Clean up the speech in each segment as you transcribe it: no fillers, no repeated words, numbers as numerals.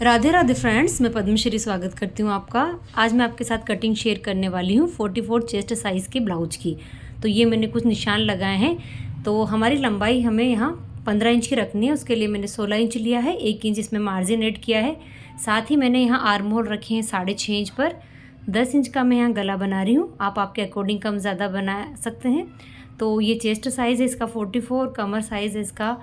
Radhe Radhe friends, मैं पद्मश्री स्वागत करती हूँ आपका। आज मैं आपके साथ कटिंग शेयर करने वाली हूँ 44 चेस्ट साइज़ के ब्लाउज की। तो ये मैंने कुछ निशान लगाए हैं। तो हमारी लंबाई हमें यहाँ 15 इंच की रखनी है। उसके लिए मैंने 16 इंच लिया है, 1 इंच इसमें मार्जिन ऐड किया है। साथ ही मैंने यहाँ आर्म होल रखे हैं 6.5 इंच पर। 10 इंच का मैं यहाँ गला बना रही हूँ। आप आपके अकॉर्डिंग कम ज़्यादा बना सकते हैं। तो ये चेस्ट साइज़ है इसका 44, कमर साइज़ है इसका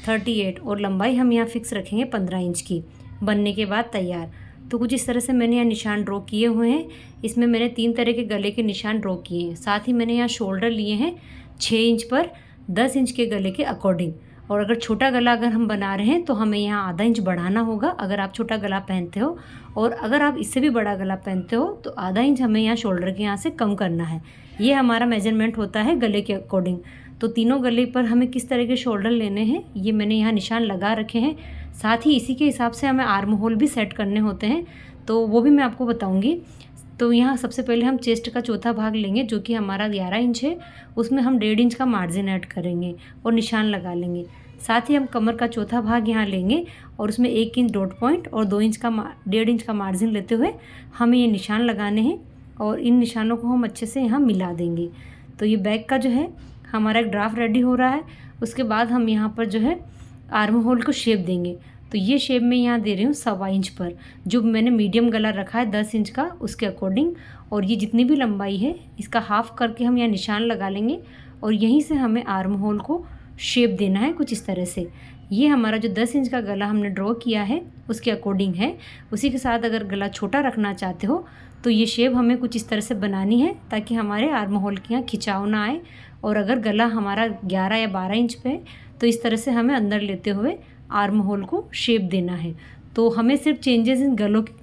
38 और लंबाई हम यहाँ फिक्स रखेंगे 15 इंच की। बनने के बाद तैयार। तो कुछ इस तरह से मैंने यहाँ निशान ड्रॉ किए हुए हैं। इसमें मैंने 3 तरह के गले के निशान ड्रॉ किए हैं। साथ ही मैंने यहाँ शोल्डर लिए हैं 6 इंच पर 10 इंच के गले के अकॉर्डिंग। और अगर छोटा गला अगर हम बना रहे हैं तो हमें यहाँ आधा इंच बढ़ाना होगा अगर आप छोटा गला पहनते हो। और अगर आप इससे भी बड़ा गला पहनते हो तो आधा इंच हमें यहाँ शोल्डर के यहाँ से कम करना है। ये हमारा मेजरमेंट होता है गले के अकॉर्डिंग। तो तीनों गले पर हमें किस तरह के शोल्डर लेने हैं ये मैंने यहाँ निशान लगा रखे हैं। साथ ही इसी के हिसाब से हमें आर्म होल भी सेट करने होते हैं, तो वो भी मैं आपको बताऊंगी। तो यहाँ सबसे पहले हम चेस्ट का चौथा भाग लेंगे जो कि हमारा 11 इंच है। उसमें हम 1.5 इंच का मार्जिन ऐड करेंगे और निशान लगा लेंगे। साथ ही हम कमर का चौथा भाग यहाँ लेंगे और उसमें 1 इंच डॉट पॉइंट और 1.5 इंच का मार्जिन लेते हुए हमें ये निशान लगाने हैं और इन निशानों को हम अच्छे से यहाँ मिला देंगे। तो ये बैक का जो है हमारा एक ड्राफ्ट रेडी हो रहा है। उसके बाद हम यहाँ पर जो है आर्म होल को शेप देंगे। तो ये शेप मैं यहाँ दे रही हूँ 1.25 इंच पर, जो मैंने मीडियम गला रखा है 10 इंच का उसके अकॉर्डिंग। और ये जितनी भी लंबाई है इसका हाफ करके हम यहाँ निशान लगा लेंगे और यहीं से हमें आर्म होल को शेप देना है कुछ इस तरह से। ये हमारा जो 10 इंच का गला हमने ड्रॉ किया है उसके अकॉर्डिंग है। उसी के साथ अगर गला छोटा रखना चाहते हो तो ये शेप हमें कुछ इस तरह से बनानी है ताकि हमारे आर्म होल के यहाँ खिंचाव ना आए। और अगर गला हमारा 11 या 12 इंच पे है तो इस तरह से हमें अंदर लेते हुए आर्म होल को शेप देना है। तो हमें सिर्फ चेंजेस इन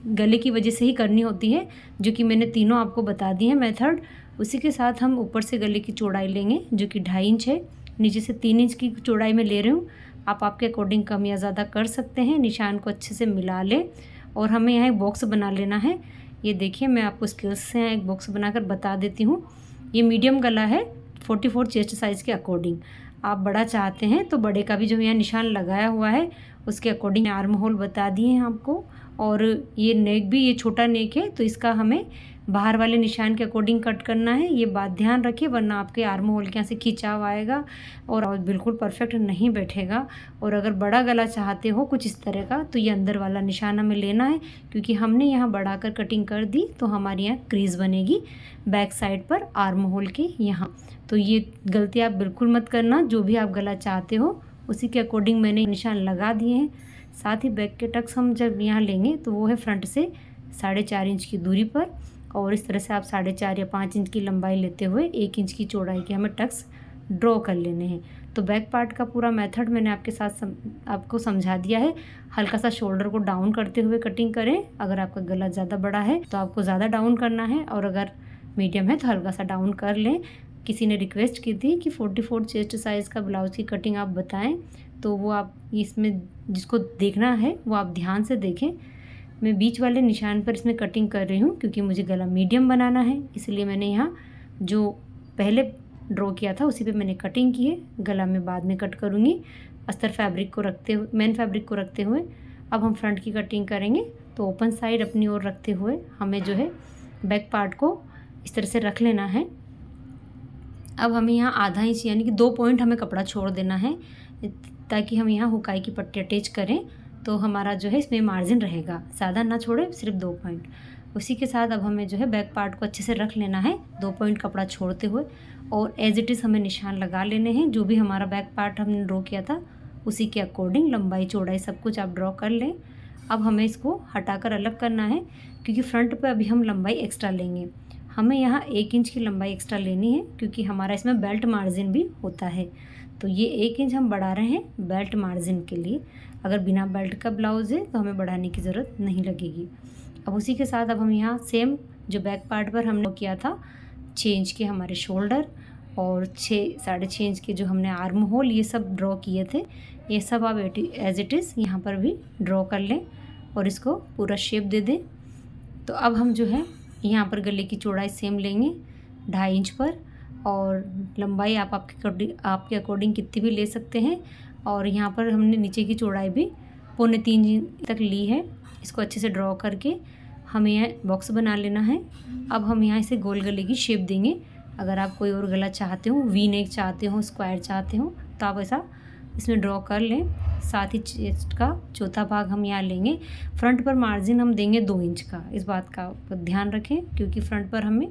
गले की वजह से ही करनी होती है, जो कि मैंने तीनों आपको बता दी है मेथड। उसी के साथ हम ऊपर से गले की चौड़ाई लेंगे जो कि 2.5 इंच है, नीचे से 3 इंच की चौड़ाई में ले रही हूँ। आप आपके अकॉर्डिंग कम या ज़्यादा कर सकते हैं। निशान को अच्छे से मिला लें और हमें यहाँ एक बॉक्स बना लेना है। ये देखिए मैं आपको स्केल्स से यहाँ एक बॉक्स बनाकर बता देती हूँ। ये मीडियम गला है 44 चेस्ट साइज़ के अकॉर्डिंग। आप बड़ा चाहते हैं तो बड़े का भी जो यहाँ निशान लगाया हुआ है उसके अकॉर्डिंग आर्म होल बता दिए हैं आपको। और ये नेक भी, ये छोटा नेक है तो इसका हमें बाहर वाले निशान के अकॉर्डिंग कट करना है। ये बात ध्यान रखिए वरना आपके आर्म होल के यहाँ से खिंचाव आएगा और बिल्कुल परफेक्ट नहीं बैठेगा। और अगर बड़ा गला चाहते हो कुछ इस तरह का तो ये अंदर वाला निशान हमें लेना है, क्योंकि हमने यहाँ बढ़ाकर कटिंग कर दी तो हमारे यहाँ क्रीज बनेगी बैक साइड पर आर्म होल के यहाँ। तो ये गलती आप बिल्कुल मत करना। जो भी आप गला चाहते हो उसी के अकॉर्डिंग मैंने निशान लगा दिए हैं। साथ ही बैक के टक्स हम जब यहाँ लेंगे तो वो है फ्रंट से 4.5 इंच की दूरी पर। और इस तरह से आप 4.5 या 5 इंच की लंबाई लेते हुए 1 इंच की चौड़ाई के हमें टक्स ड्रॉ कर लेने हैं। तो बैक पार्ट का पूरा मेथड मैंने आपके साथ आपको समझा दिया है। हल्का सा शोल्डर को डाउन करते हुए कटिंग करें। अगर आपका गला ज़्यादा बड़ा है तो आपको ज़्यादा डाउन करना है और अगर मीडियम है तो हल्का सा डाउन कर लें। किसी ने रिक्वेस्ट की थी कि 44 चेस्ट साइज़ का ब्लाउज़ की कटिंग आप बताएं, तो वो आप इसमें जिसको देखना है वो आप ध्यान से देखें। मैं बीच वाले निशान पर इसमें कटिंग कर रही हूँ क्योंकि मुझे गला मीडियम बनाना है, इसलिए मैंने यहाँ जो पहले ड्रॉ किया था उसी पे मैंने कटिंग की है। गला में बाद में कट करूँगी अस्तर फैब्रिक को रखते हुए, मेन फैब्रिक को रखते हुए। अब हम फ्रंट की कटिंग करेंगे तो ओपन साइड अपनी ओर रखते हुए हमें जो है बैक पार्ट को इस तरह से रख लेना है। अब हमें यहाँ आधा इंच यानी कि 2 पॉइंट हमें कपड़ा छोड़ देना है ताकि हम यहाँ हुकाई की पट्टी अटैच करें तो हमारा जो है इसमें मार्जिन रहेगा। ज़्यादा ना छोड़े, सिर्फ 2 पॉइंट। उसी के साथ अब हमें जो है बैक पार्ट को अच्छे से रख लेना है 2 पॉइंट कपड़ा छोड़ते हुए और एज इट इज़ हमें निशान लगा लेने हैं। जो भी हमारा बैक पार्ट हमने ड्रॉ किया था उसी के अकॉर्डिंग लंबाई चौड़ाई सब कुछ आप ड्रॉ कर लें। अब हमें इसको हटाकर अलग करना है क्योंकि फ्रंट पर अभी हम लंबाई एक्स्ट्रा लेंगे। हमें यहाँ 1 इंच की लंबाई एक्स्ट्रा लेनी है क्योंकि हमारा इसमें बेल्ट मार्जिन भी होता है। तो ये 1 इंच हम बढ़ा रहे हैं बेल्ट मार्जिन के लिए। अगर बिना बेल्ट का ब्लाउज़ है तो हमें बढ़ाने की ज़रूरत नहीं लगेगी। अब उसी के साथ अब हम यहाँ सेम जो बैक पार्ट पर हमने किया था 6 इंच के हमारे शोल्डर और 6.5 इंच के जो हमने आर्म होल ये सब ड्रॉ किए थे, ये सब आप एज इट इज़ यहाँ पर भी ड्रॉ कर लें और इसको पूरा शेप दे दें। तो अब हम जो है यहाँ पर गले की चौड़ाई सेम लेंगे 2.5 इंच पर और लंबाई आप आपके अकॉर्डिंग कितनी भी ले सकते हैं। और यहाँ पर हमने नीचे की चौड़ाई भी 3.25 इंच तक ली है। इसको अच्छे से ड्रॉ करके हमें यहाँ बॉक्स बना लेना है। अब हम यहाँ इसे गोल गले की शेप देंगे। अगर आप कोई और गला चाहते हो, वी नेक चाहते हो, स्क्वायर चाहते हो, तो आप ऐसा इसमें ड्रॉ कर लें। साथ ही चेस्ट का चौथा भाग हम यहाँ लेंगे। फ्रंट पर मार्जिन हम देंगे 2 इंच का, इस बात का ध्यान रखें क्योंकि फ्रंट पर हमें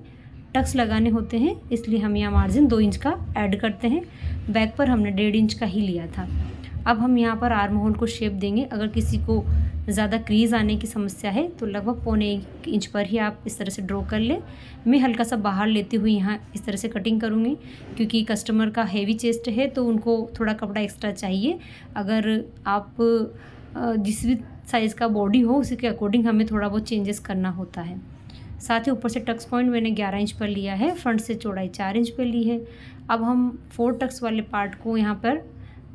टक्स लगाने होते हैं, इसलिए हम यहाँ मार्जिन 2 इंच का ऐड करते हैं। बैक पर हमने 1.5 इंच का ही लिया था। अब हम यहाँ पर आर्म होल को शेप देंगे। अगर किसी को ज़्यादा क्रीज आने की समस्या है तो लगभग 1.25 इंच पर ही आप इस तरह से ड्रॉ कर लें। मैं हल्का सा बाहर लेती हुई यहाँ इस तरह से कटिंग करूँगी क्योंकि कस्टमर का हेवी चेस्ट है तो उनको थोड़ा कपड़ा एक्स्ट्रा चाहिए। अगर आप जिस भी साइज़ का बॉडी हो उसी के अकॉर्डिंग हमें थोड़ा बहुत चेंजेस करना होता है। साथ ही ऊपर से टक्स पॉइंट मैंने 11 इंच पर लिया है, फ्रंट से चौड़ाई 4 इंच पर ली है। अब हम 4 टक्स वाले पार्ट को यहाँ पर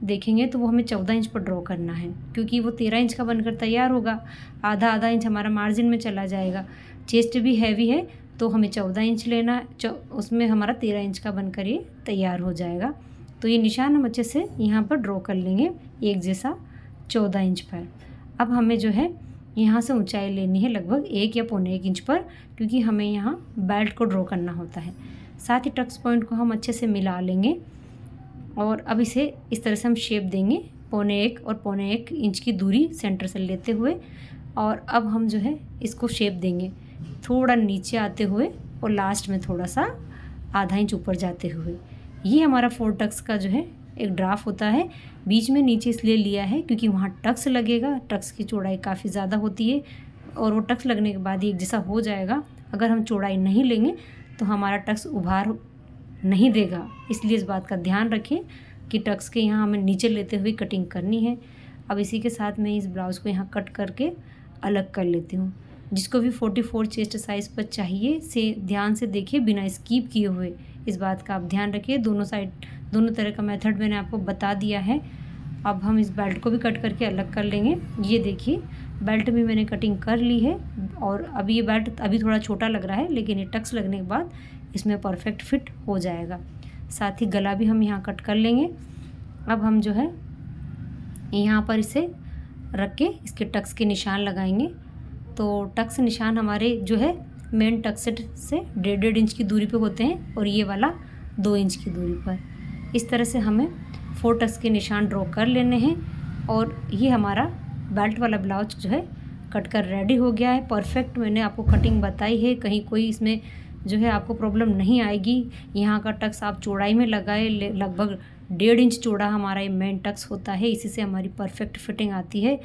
देखेंगे तो वो हमें 14 इंच पर ड्रॉ करना है क्योंकि वो 13 इंच का बनकर तैयार होगा। आधा इंच हमारा मार्जिन में चला जाएगा। चेस्ट भी हैवी है तो हमें 14 इंच लेना, उसमें हमारा 13 इंच का बनकर ये तैयार हो जाएगा। तो ये निशान हम अच्छे से यहाँ पर ड्रॉ कर लेंगे एक जैसा 14 इंच पर। अब हमें जो है यहाँ से ऊंचाई लेनी है लगभग 1 या 1.25 इंच पर क्योंकि हमें यहाँ बेल्ट को ड्रॉ करना होता है। साथ ही टक्स पॉइंट को हम अच्छे से मिला लेंगे और अब इसे इस तरह से हम शेप देंगे 1.25 और 1.25 इंच की दूरी सेंटर से लेते हुए। और अब हम जो है इसको शेप देंगे थोड़ा नीचे आते हुए और लास्ट में थोड़ा सा आधा इंच ऊपर जाते हुए। ये हमारा 4 टक्स का जो है एक ड्राफ्ट होता है। बीच में नीचे इसलिए लिया है क्योंकि वहाँ टक्स लगेगा। टक्स की चौड़ाई काफ़ी ज़्यादा होती है और वो टक्स लगने के बाद ही एक जैसा हो जाएगा। अगर हम चौड़ाई नहीं लेंगे तो हमारा टक्स उभार नहीं देगा, इसलिए इस बात का ध्यान रखें कि टक्स के यहाँ हमें नीचे लेते हुए कटिंग करनी है। अब इसी के साथ मैं इस ब्लाउज़ को यहाँ कट करके अलग कर लेती हूँ। जिसको भी 44 चेस्ट साइज़ पर चाहिए से ध्यान से देखिए बिना स्किप किए हुए, इस बात का आप ध्यान रखिए। दोनों तरह का मेथड मैंने आपको बता दिया है। अब हम इस बेल्ट को भी कट करके अलग कर लेंगे। ये देखिए बेल्ट भी मैंने कटिंग कर ली है और अब ये बेल्ट अभी थोड़ा छोटा लग रहा है लेकिन ये टक्स लगने के बाद इसमें परफेक्ट फिट हो जाएगा। साथ ही गला भी हम यहाँ कट कर लेंगे। अब हम जो है यहाँ पर इसे रख के इसके टक्स के निशान लगाएंगे। तो टक्स निशान हमारे जो है मेन टक्स से 1.5 इंच की दूरी पे होते हैं और ये वाला 2 इंच की दूरी पर। इस तरह से हमें 4 टक्स के निशान ड्रॉ कर लेने हैं और ये हमारा बेल्ट वाला ब्लाउज जो है कट कर रेडी हो गया है। परफेक्ट मैंने आपको कटिंग बताई है, कहीं कोई इसमें जो है आपको प्रॉब्लम नहीं आएगी। यहाँ का टक्स आप चौड़ाई में लगाए, लगभग 1.5 इंच चौड़ा हमारा ये मेन टक्स होता है, इसी से हमारी परफेक्ट फिटिंग आती है।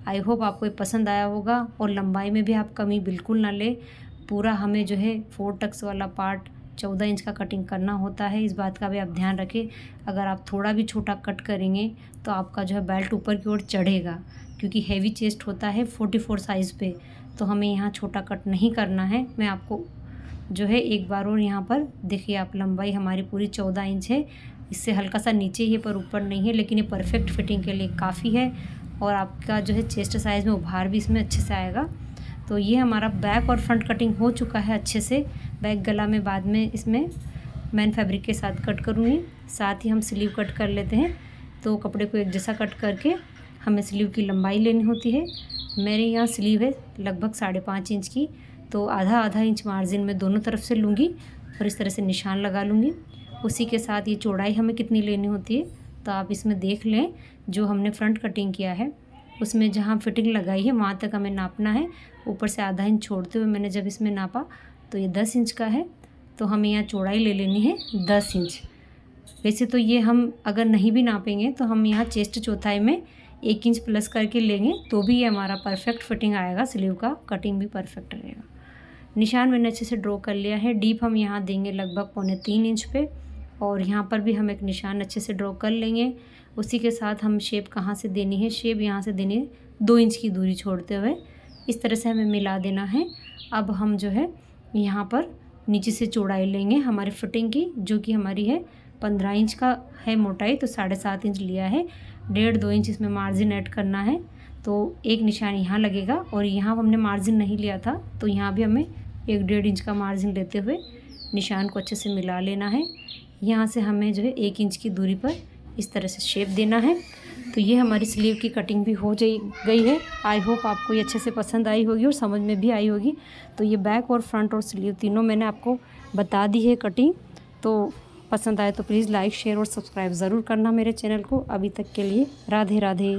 आई होप आपको ये पसंद आया होगा और लंबाई में भी आप कमी बिल्कुल ना ले। पूरा हमें जो है 4 टक्स वाला पार्ट 14 इंच का कटिंग करना होता है, इस बात का भी आप ध्यान रखें। अगर आप थोड़ा भी छोटा कट करेंगे तो आपका जो है बेल्ट ऊपर की ओर चढ़ेगा क्योंकि हैवी चेस्ट होता है 44 साइज़ पे, तो हमें यहाँ छोटा कट नहीं करना है। मैं आपको जो है एक बार और यहाँ पर देखिए, आप लंबाई हमारी पूरी 14 इंच है, इससे हल्का सा नीचे ही पर ऊपर नहीं है, लेकिन ये परफेक्ट फिटिंग के लिए काफ़ी है और आपका जो है चेस्ट साइज़ में उभार भी इसमें अच्छे से आएगा। तो ये हमारा बैक और फ्रंट कटिंग हो चुका है अच्छे से। बैक गला में बाद में इसमें मैन फैब्रिक के साथ कट करूँगी। साथ ही हम स्लीव कट कर लेते हैं। तो कपड़े को एक जैसा कट करके हमें स्लीव की लंबाई लेनी होती है। मेरे यहाँ स्लीव है लगभग 5.5 इंच की, तो आधा इंच मार्जिन में दोनों तरफ से लूँगी और इस तरह से निशान लगा लूँगी। उसी के साथ ये चौड़ाई हमें कितनी लेनी होती है तो आप इसमें देख लें। जो हमने फ्रंट कटिंग किया है उसमें जहाँ फिटिंग लगाई है वहाँ तक हमें नापना है। ऊपर से आधा इंच छोड़ते हुए मैंने जब इसमें नापा तो ये 10 इंच का है, तो हमें यहाँ चौड़ाई ले लेनी है 10 इंच। वैसे तो ये हम अगर नहीं भी नापेंगे तो हम यहाँ चेस्ट चौथाई में 1 इंच प्लस करके लेंगे तो भी ये हमारा परफेक्ट फिटिंग आएगा। स्लीव का कटिंग भी परफेक्ट रहेगा। निशान मैंने अच्छे से ड्रॉ कर लिया है। डीप हम यहाँ देंगे लगभग 3.25 इंच पे और यहाँ पर भी हम एक निशान अच्छे से ड्रॉ कर लेंगे। उसी के साथ हम शेप कहाँ से देनी है, शेप यहाँ से देनी है 2 इंच की दूरी छोड़ते हुए, इस तरह से हमें मिला देना है। अब हम जो है यहाँ पर नीचे से चौड़ाई लेंगे हमारी फिटिंग की, जो कि हमारी है 15 इंच का है मोटाई, तो 7.5 इंच लिया है। 1.5-2 इंच इसमें मार्जिन ऐड करना है, तो एक निशान यहाँ लगेगा और यहाँ हमने मार्जिन नहीं लिया था तो यहाँ भी हमें 1-1.5 इंच का मार्जिन लेते हुए निशान को अच्छे से मिला लेना है। यहाँ से हमें जो है 1 इंच की दूरी पर इस तरह से शेप देना है। तो ये हमारी स्लीव की कटिंग भी हो गई है। आई होप आपको ये अच्छे से पसंद आई होगी और समझ में भी आई होगी। तो ये बैक और फ्रंट और स्लीव तीनों मैंने आपको बता दी है कटिंग। तो पसंद आए तो प्लीज़ लाइक शेयर और सब्सक्राइब ज़रूर करना मेरे चैनल को। अभी तक के लिए राधे राधे।